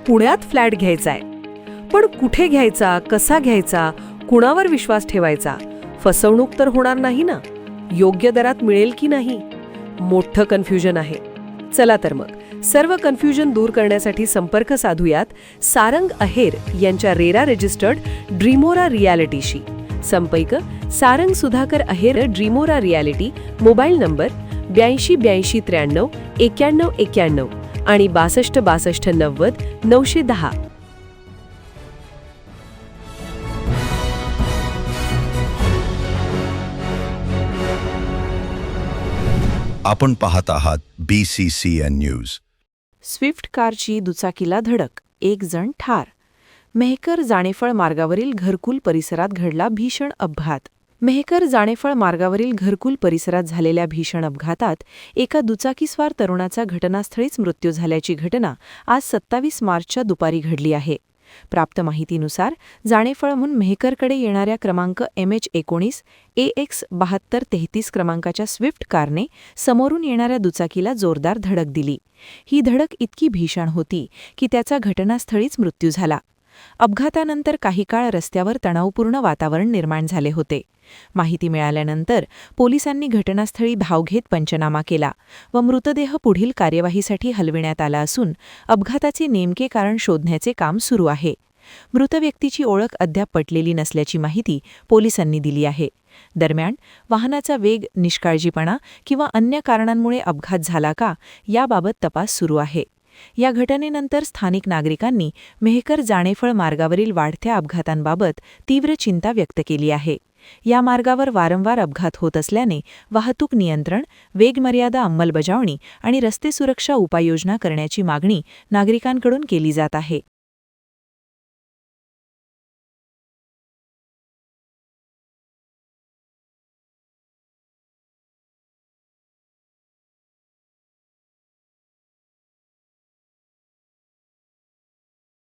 पुण्यात फ्लॅट घ्यायचाय. पण कुठे घ्यायचा, कसा घ्यायचा, कुणावर विश्वास ठेवायचा? फसवणूक तर होणार नाही ना? योग्य दरात मिळेल की नाही? मोठं कन्फ्युजन आहे. चला तर मग सर्व कन्फ्युजन दूर करण्यासाठी संपर्क साधूयात सारंग अहेर यांच्या रेरा रजिस्टर्ड ड्रीमोरा रियालिटीशी. संपर्क सारंग सुधाकर अहेर, ड्रीमोरा रियालिटी. मोबाईल नंबर 82 83 91 91 आणि 62 62 90 910. आपण पाहत आहात BCCN न्यूज. स्विफ्ट कारची दुचाकीला धडक, 1 जण ठार. मेहकर जाणेफळ मार्गावरील घरकुल परिसरात घडला भीषण अपघात. मेहकर जाणेफळ मार्गावरील घरकुल परिसरात झालेल्या भीषण अपघातात एका दुचाकीस्वार तरुणाचा घटनास्थळीच मृत्यू झाल्याची घटना आज 27 मार्चच्या दुपारी घडली आहे. प्राप्त माहितीनुसार जाणेफळहून मेहकरकडे येणाऱ्या क्रमांक MH19 AX 7233 क्रमांकाच्या स्विफ्ट कारने समोरून येणाऱ्या दुचाकीला जोरदार धडक दिली. ही धडक इतकी भीषण होती की त्याचा घटनास्थळीच मृत्यू झाला. अपघातानंतर काही काळ रस्त्यावर तणावपूर्ण वातावरण निर्माण झाले होते. माहिती मिळाल्यानंतर पोलिसांनी घटनास्थळी धाव घेत पंचनामा केला व मृतदेह पुढील कार्यवाहीसाठी हलविण्यात आला असून अपघाताचे नेमके कारण शोधण्याचे काम सुरू आहे. मृत व्यक्तीची ओळख अद्याप पटलेली नसल्याची माहिती पोलिसांनी दिली आहे. दरम्यान वाहनाचा वेग, निष्काळजीपणा किंवा अन्य कारणांमुळे अपघात झाला का याबाबत तपास सुरू आहे. या घटनेनंतर स्थानिक नागरिकांनी मेहकर जाणेफळ मार्गावरील वाढत्या अपघातांबाबत तीव्र चिंता व्यक्त केली आहे. या मार्गावर वारंवार अपघात होत असल्याने वाहतूक नियंत्रण, वेगमर्यादा अंमलबजावणी आणि रस्ते सुरक्षा उपाययोजना करण्याची मागणी नागरिकांकडून केली जात आहे.